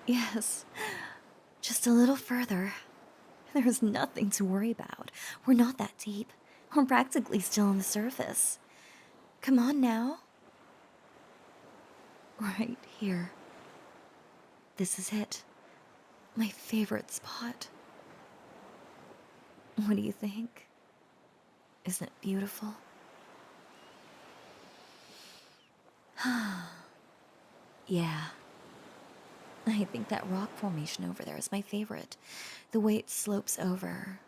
Yes, just a little further. There's nothing to worry about. We're not that deep. We're practically still on the surface. Come on now. Right here. This is it. My favorite spot. What do you think? Isn't it beautiful? Yeah. I think that rock formation over there is my favorite. The way it slopes over,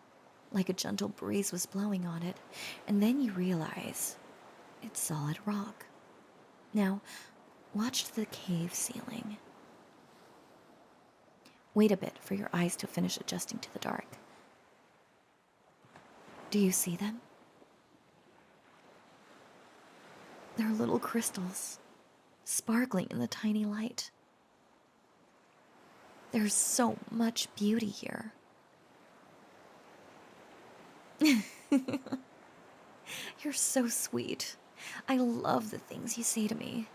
like a gentle breeze was blowing on it, and then you realize it's solid rock. Now, watch the cave ceiling. Wait a bit for your eyes to finish adjusting to the dark. Do you see them? They're little crystals, sparkling in the tiny light. There's so much beauty here. You're so sweet. I love the things you say to me.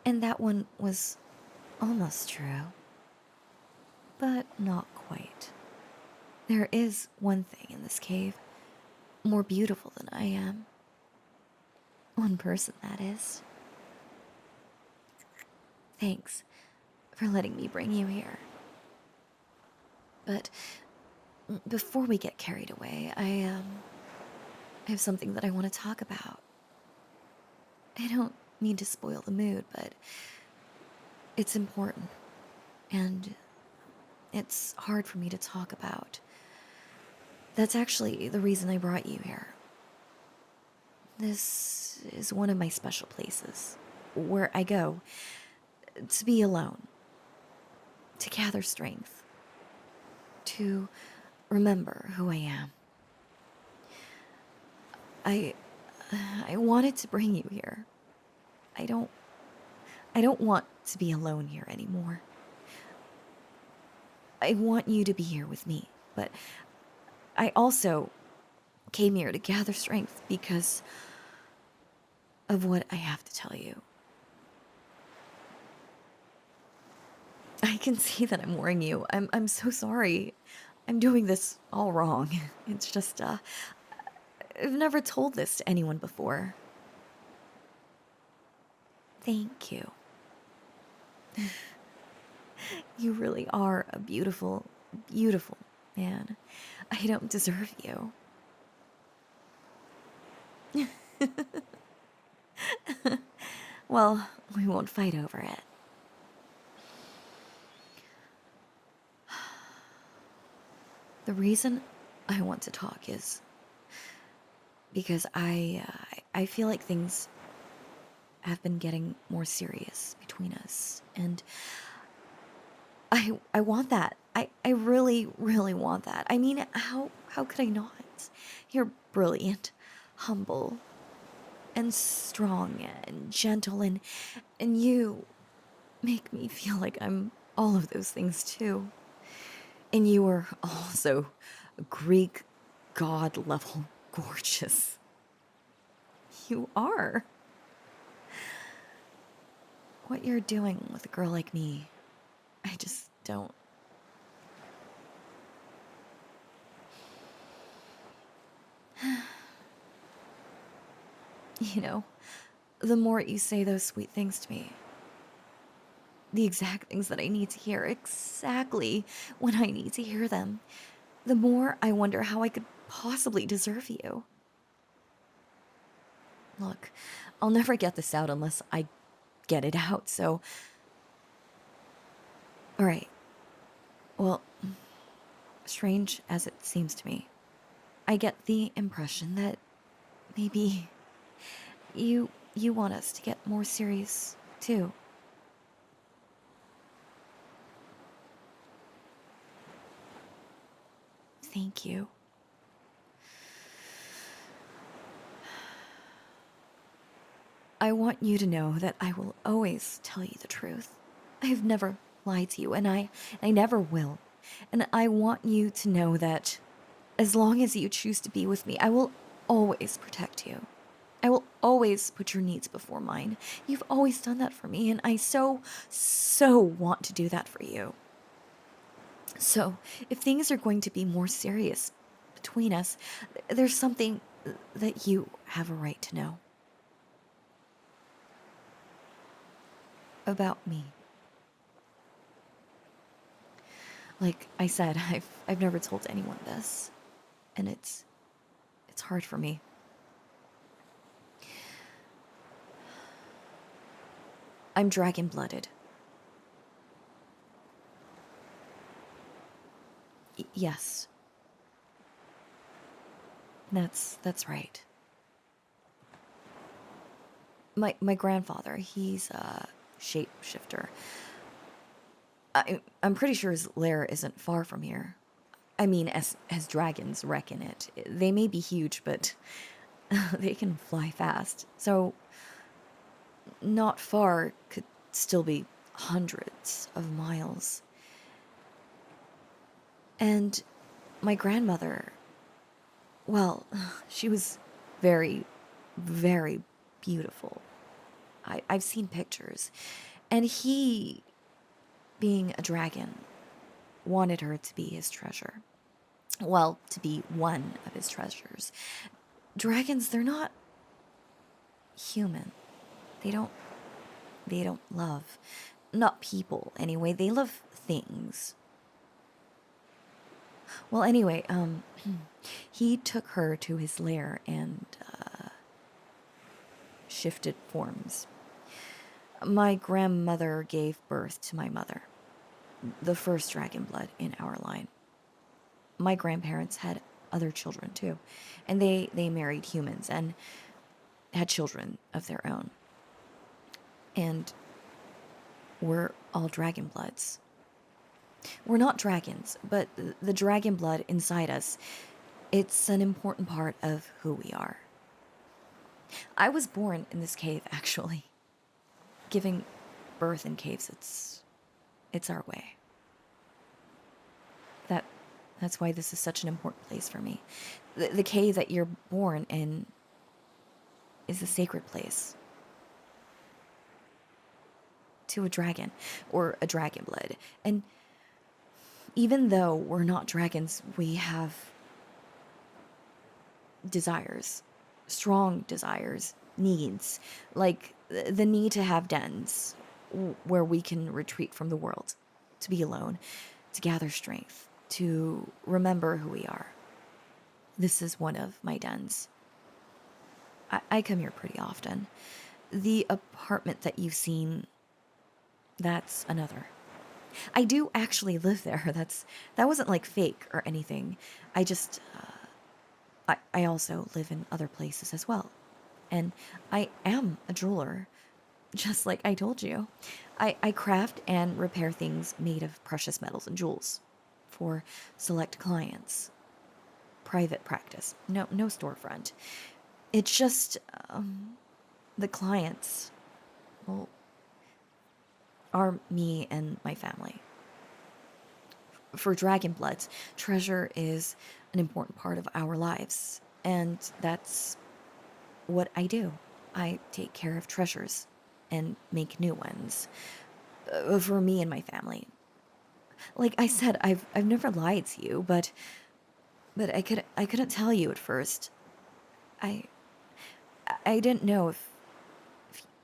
And that one was almost true, but not quite. There is one thing in this cave more beautiful than I am. One person, that is. Thanks for letting me bring you here. But before we get carried away, I have something that I want to talk about. I don't mean to spoil the mood, but it's important. And it's hard for me to talk about. That's actually the reason I brought you here. This is one of my special places, where I go to be alone, to gather strength, to remember who I am. I wanted to bring you here. I don't want to be alone here anymore. I want you to be here with me, but I also came here to gather strength because of what I have to tell you. I can see that I'm worrying you. I'm so sorry. I'm doing this all wrong. It's just, I've never told this to anyone before. Thank you. You really are a beautiful, beautiful man. I don't deserve you. Well, we won't fight over it. The reason I want to talk is because I feel like things have been getting more serious between us, and I want that. I really, really want that. I mean, how could I not? You're brilliant, humble, and strong, and gentle, and you make me feel like I'm all of those things too. And you are also Greek god level gorgeous. You are. What you're doing with a girl like me, I just don't. You know, the more you say those sweet things to me, the exact things that I need to hear, exactly when I need to hear them, the more I wonder how I could possibly deserve you. Look, I'll never get this out unless I get it out, so... Alright. Well, strange as it seems to me, I get the impression that maybe you want us to get more serious, too. Thank you. I want you to know that I will always tell you the truth. I have never lied to you, and I never will. And I want you to know that as long as you choose to be with me, I will always protect you. I will always put your needs before mine. You've always done that for me, and I so want to do that for you. So, if things are going to be more serious between us, there's something that you have a right to know about me. Like I said, I've never told anyone this, and it's hard for me. I'm dragon-blooded. Yes. That's right. My grandfather, he's a shapeshifter. I'm pretty sure his lair isn't far from here. I mean, as dragons reckon it. They may be huge, but they can fly fast. So, not far could still be hundreds of miles. And my grandmother, well, she was very, very beautiful. I've seen pictures. And he, being a dragon, wanted her to be his treasure. Well, to be one of his treasures. Dragons, they're not human. They don't love. Not people, anyway. They love things. Well, anyway, he took her to his lair and shifted forms. My grandmother gave birth to my mother, the first dragon blood in our line. My grandparents had other children too, and they married humans and had children of their own. And we're all dragon bloods. We're not dragons, but the dragon blood inside us, it's an important part of who we are. I was born in this cave, actually. Giving birth in caves, it's our way. That's why this is such an important place for me. The cave that you're born in is a sacred place to a dragon, or a dragon blood. And even though we're not dragons, we have desires, strong desires, needs, like the need to have dens where we can retreat from the world, to be alone, to gather strength, to remember who we are. This is one of my dens. I come here pretty often. The apartment that you've seen, that's another. I do actually live there. That wasn't like fake or anything. I just, I also live in other places as well. And I am a jeweler, just like I told you. I craft and repair things made of precious metals and jewels for select clients. Private practice. No storefront. It's just, the clients, well, are me and my family. For dragon bloods, treasure is an important part of our lives, and that's what I do. I take care of treasures and make new ones for me and my family. Like I said, I've never lied to you, but I couldn't tell you at first. I didn't know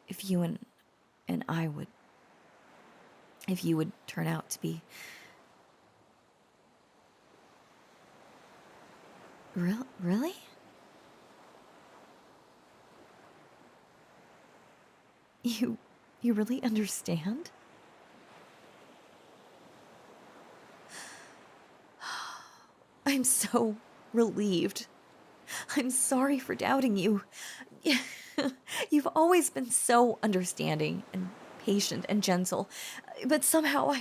if you and I would, if you would turn out to be really? You really understand? I'm so relieved. I'm sorry for doubting you. You've always been so understanding and patient and gentle, but somehow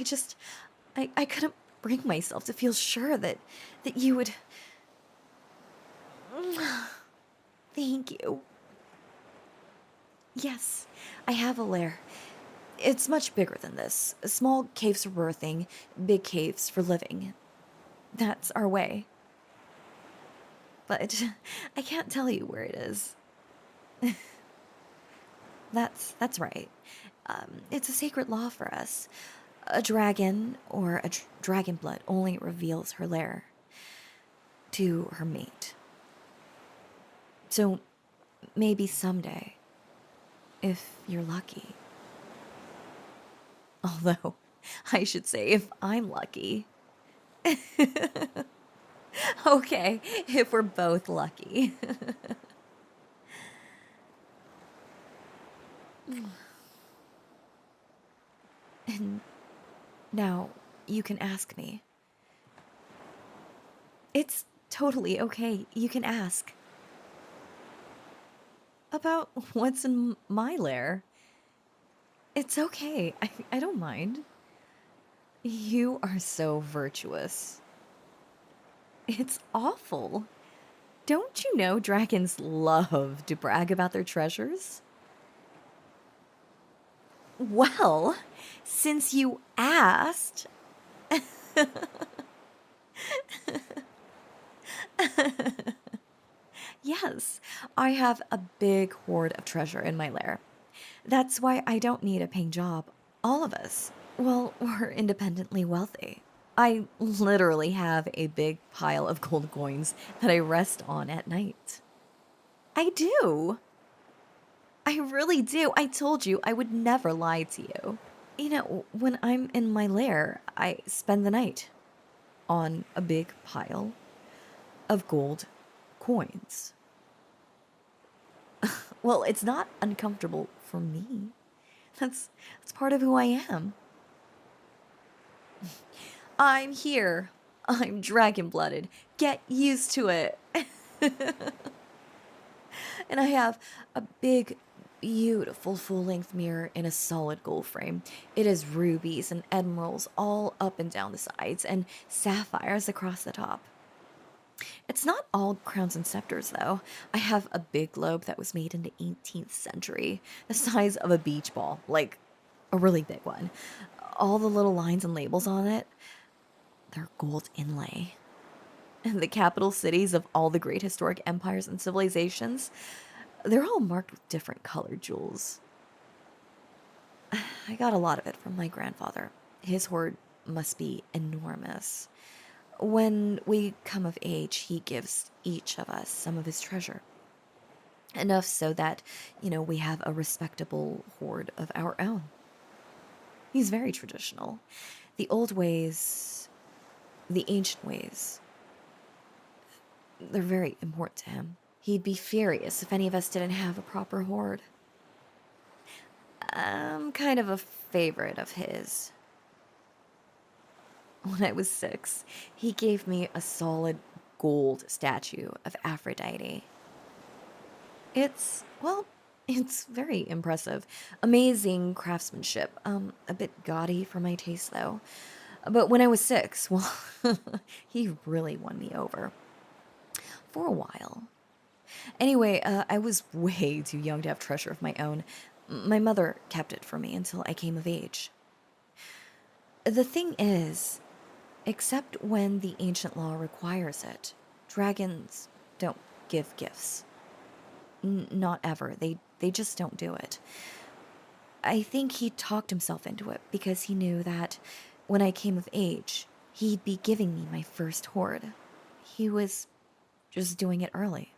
I couldn't bring myself to feel sure that you would. Thank you. Yes, I have a lair. It's much bigger than this. Small caves for birthing, big caves for living. That's our way. But I can't tell you where it is. That's right. It's a sacred law for us. A dragon or a dragon blood only reveals her lair to her mate. So maybe someday, if you're lucky. Although, I should say, if I'm lucky. Okay, if we're both lucky. And now you can ask me. It's totally okay. You can ask. About what's in my lair. It's okay. I don't mind. You are so virtuous. It's awful. Don't you know dragons love to brag about their treasures? Well, since you asked. Yes, I have a big hoard of treasure in my lair. That's why I don't need a paying job. All of us, well, we're independently wealthy. I literally have a big pile of gold coins that I rest on at night. I do. I really do. I told you I would never lie to you. You know, when I'm in my lair, I spend the night on a big pile of gold coins. Well, it's not uncomfortable for me. That's part of who I am. I'm here. I'm dragon blooded. Get used to it. And I have a big, beautiful full length mirror in a solid gold frame. It has rubies and emeralds all up and down the sides and sapphires across the top. It's not all crowns and scepters, though. I have a big globe that was made in the 18th century, the size of a beach ball, like a really big one. All the little lines and labels on it, they're gold inlay. And the capital cities of all the great historic empires and civilizations, they're all marked with different colored jewels. I got a lot of it from my grandfather. His hoard must be enormous. When we come of age, he gives each of us some of his treasure. Enough so that, we have a respectable hoard of our own. He's very traditional. The old ways, the ancient ways, they're very important to him. He'd be furious if any of us didn't have a proper hoard. I'm kind of a favorite of his. When I was 6, he gave me a solid gold statue of Aphrodite. It's very impressive. Amazing craftsmanship. A bit gaudy for my taste, though. But when I was 6, well, he really won me over. For a while. Anyway, I was way too young to have treasure of my own. My mother kept it for me until I came of age. The thing is, except when the ancient law requires it, dragons don't give gifts. Not ever. They just don't do it. I think he talked himself into it because he knew that when I came of age, he'd be giving me my first hoard. He was just doing it early.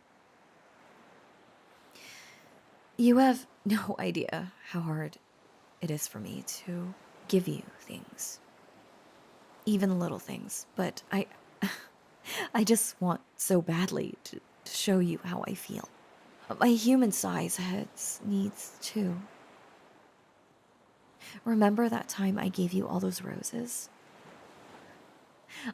You have no idea how hard it is for me to give you things. Even little things. But I just want so badly to show you how I feel. My human size has needs too. Remember that time I gave you all those roses?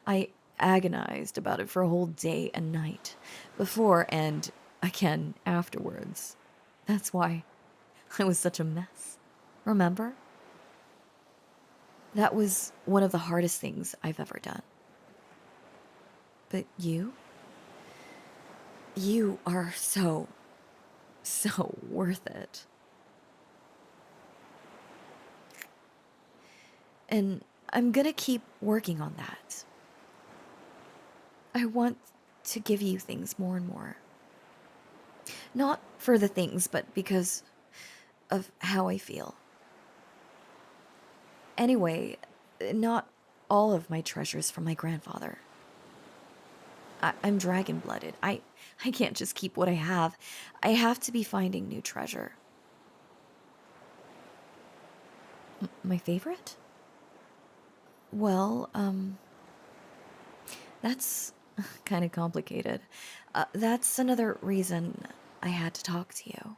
I agonized about it for a whole day and night, before and again afterwards. That's why I was such a mess. Remember? That was one of the hardest things I've ever done. But you are so worth it. And I'm gonna keep working on that. I want to give you things more and more. Not for the things, but because of how I feel. Anyway, not all of my treasures from my grandfather. I'm dragon-blooded. I can't just keep what I have. I have to be finding new treasure. My favorite? Well, that's kind of complicated. That's another reason I had to talk to you.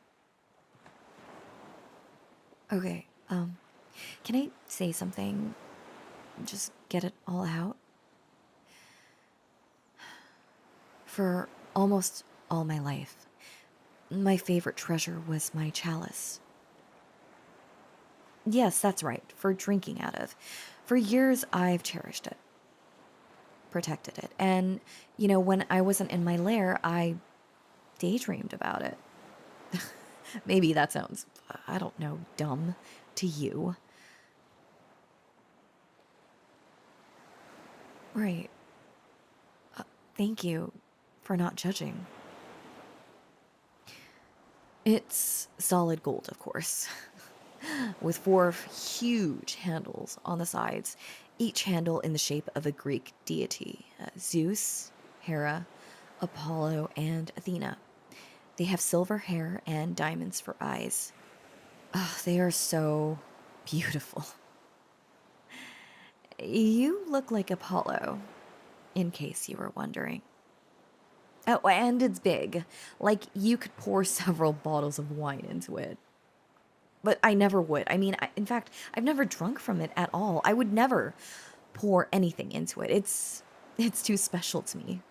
Okay, can I say something? Just get it all out? For almost all my life, my favorite treasure was my chalice. Yes, that's right, for drinking out of. For years, I've cherished it, protected it, and, when I wasn't in my lair, I daydreamed about it. Maybe that sounds, I don't know, dumb to you. Right. Thank you for not judging. It's solid gold, of course, with 4 huge handles on the sides, each handle in the shape of a Greek deity: Zeus, Hera, Apollo, and Athena. They have silver hair and diamonds for eyes. Oh, they are so beautiful. You look like Apollo, in case you were wondering. Oh, and it's big. Like, you could pour several bottles of wine into it. But I never would. I mean, in fact, I've never drunk from it at all. I would never pour anything into it. It's too special to me.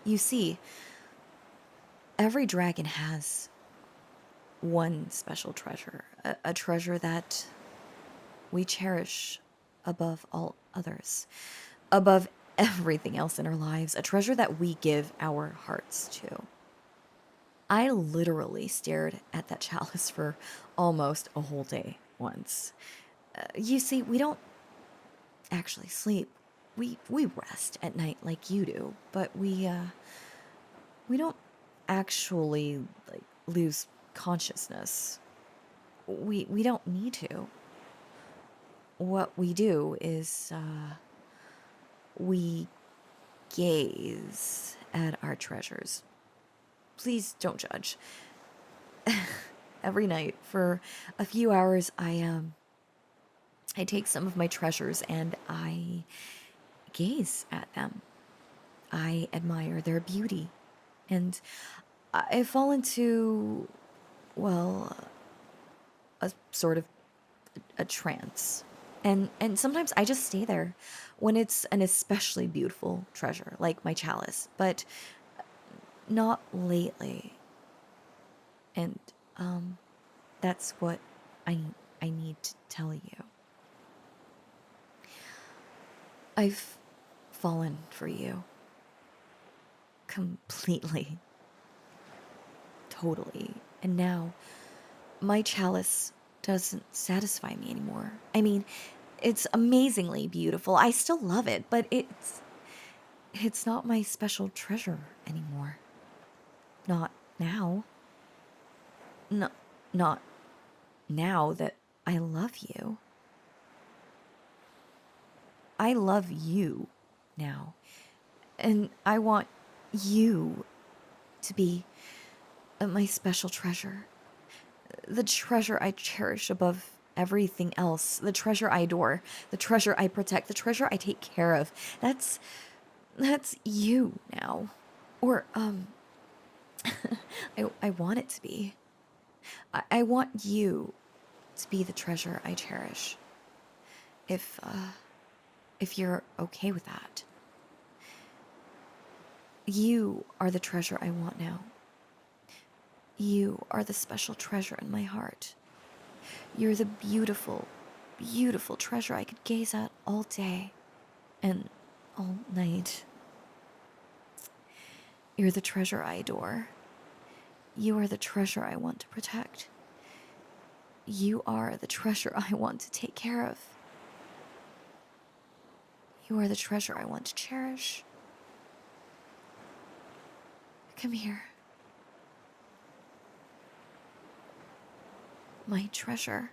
You see, every dragon has one special treasure, a treasure that we cherish above all others, above everything else in our lives, a treasure that we give our hearts to. I literally stared at that chalice for almost a whole day once. You see, we don't actually sleep. We rest at night like you do, but we don't actually lose consciousness. We don't need to. What we do is we gaze at our treasures. Please don't judge. Every night for a few hours, I take some of my treasures and I gaze at them. I admire their beauty, and I fall into, well, a sort of a trance. And sometimes I just stay there when it's an especially beautiful treasure, like my chalice, but not lately. And that's what I need to tell you. I've fallen for you. Completely. Totally. And now my chalice doesn't satisfy me anymore. I mean, it's amazingly beautiful. I still love it, but it's not my special treasure anymore. Not now. No, not now that I love you. I love you now. And I want you to be my special treasure. The treasure I cherish above everything else. The treasure I adore. The treasure I protect. The treasure I take care of. That's you now. Or, I want it to be. I want you to be the treasure I cherish. If you're okay with that. You are the treasure I want now. You are the special treasure in my heart. You're the beautiful, beautiful treasure I could gaze at all day and all night. You're the treasure I adore. You are the treasure I want to protect. You are the treasure I want to take care of. You are the treasure I want to cherish. Come here. My treasure.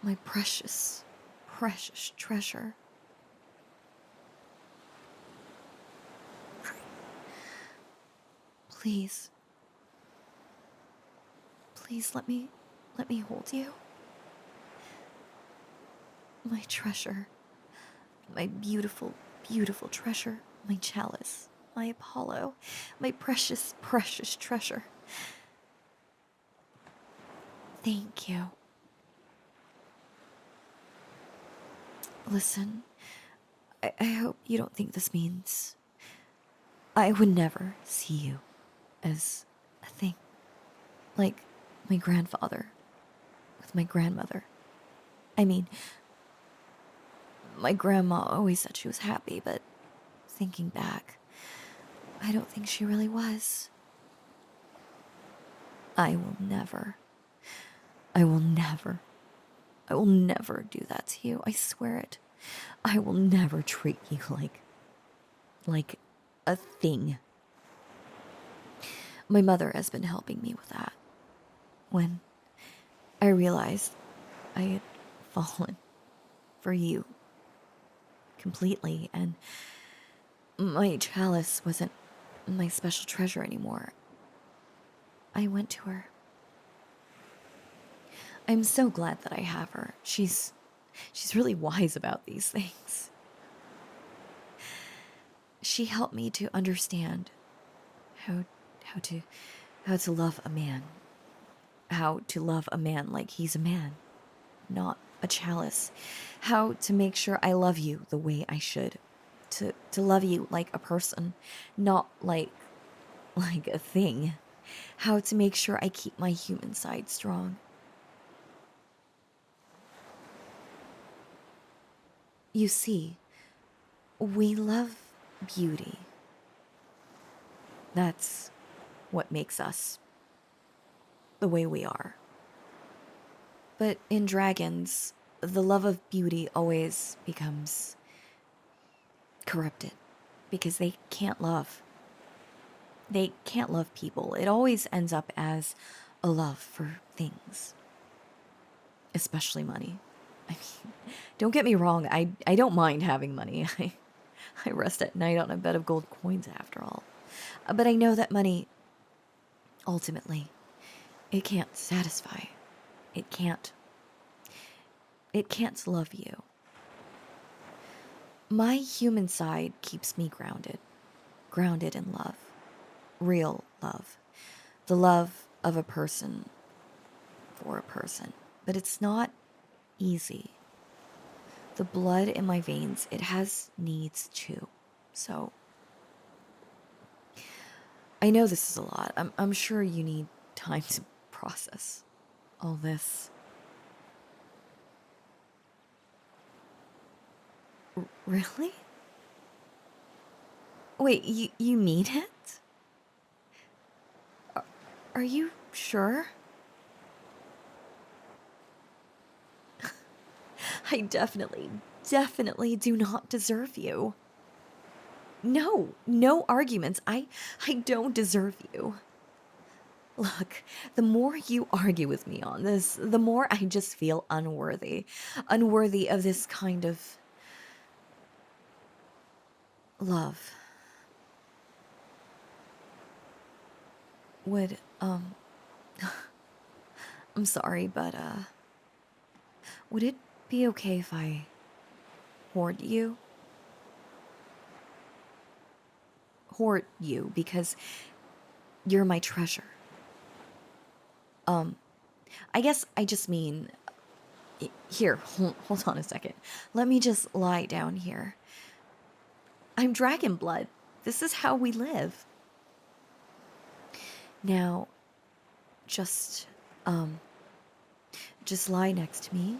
My precious, precious treasure. Please. Please let me hold you. My treasure. My beautiful, beautiful treasure. My chalice. My Apollo. My precious, precious treasure. Thank you. Listen, I hope you don't think this means I would never see you as a thing. Like my grandfather with my grandmother. I mean, my grandma always said she was happy, but thinking back, I don't think she really was. I will never, I will never, I will never do that to you. I swear it. I will never treat you like a thing. My mother has been helping me with that. When I realized I had fallen for you completely, and my chalice wasn't my special treasure anymore, I went to her. I'm so glad that I have her. She's really wise about these things. She helped me to understand how to love a man. How to love a man like he's a man, not a chalice. How to make sure I love you the way I should. To love you like a person, not like a thing. How to make sure I keep my human side strong. You see, we love beauty. That's what makes us the way we are. But in dragons, the love of beauty always becomes corrupted because they can't love. They can't love people. It always ends up as a love for things, especially money. I mean, don't get me wrong, I don't mind having money. I rest at night on a bed of gold coins after all. But I know that money, ultimately, it can't satisfy. It can't love you. My human side keeps me grounded in love. Real love. The love of a person for a person. But it's not easy. The blood in my veins, it has needs too. So I know this is a lot. I'm sure you need time to process all this. Really? Wait, you mean it? Are you sure? I definitely do not deserve you. No arguments. I don't deserve you. Look, the more you argue with me on this, the more I just feel unworthy. Unworthy of this kind of love. Would, I'm sorry, but, would it be okay if I hoard you? Hoard you, because you're my treasure. I guess I just mean... Here, hold on a second. Let me just lie down here. I'm dragon blood. This is how we live. Now, just lie next to me.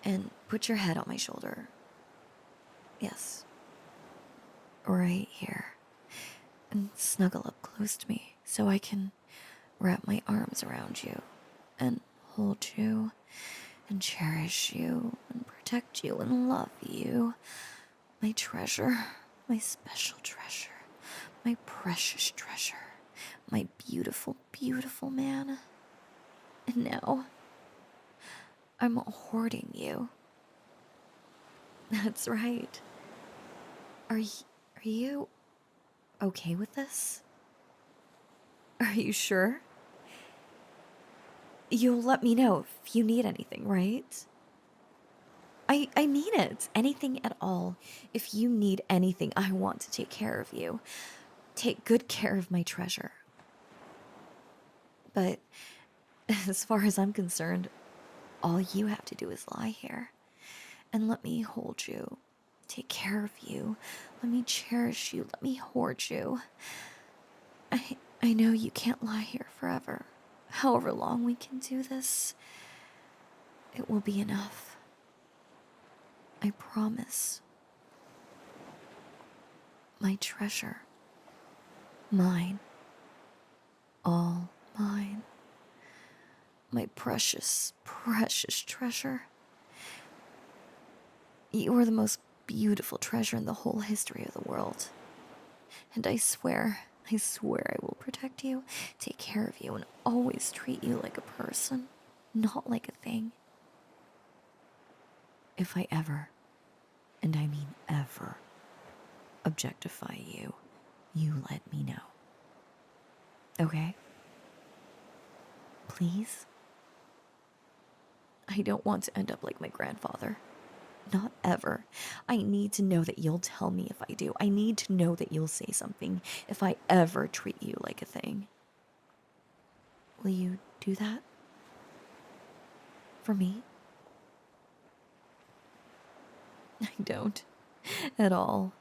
And put your head on my shoulder. Yes. Right here. And snuggle up close to me so I can wrap my arms around you and hold you and cherish you and protect you and love you. My treasure, my special treasure, my precious treasure. My beautiful, beautiful man. And now, I'm hoarding you. That's right. Are you okay with this? Are you sure? You'll let me know if you need anything, right? I mean it. Anything at all. If you need anything, I want to take care of you. Take good care of my treasure. But as far as I'm concerned, all you have to do is lie here and let me hold you, take care of you, let me cherish you, let me hoard you. I know you can't lie here forever. However long we can do this, it will be enough. I promise. My treasure. Mine. All mine. My precious, precious treasure. You are the most beautiful treasure in the whole history of the world. And I swear I will protect you, take care of you, and always treat you like a person, not like a thing. If I ever, and I mean ever, objectify you, you let me know. Okay? Please? I don't want to end up like my grandfather. Not ever. I need to know that you'll tell me if I do. I need to know that you'll say something if I ever treat you like a thing. Will you do that? For me? I don't. At all.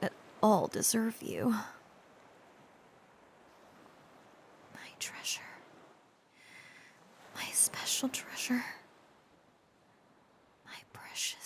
At all deserve you. My treasure. My special treasure. My precious.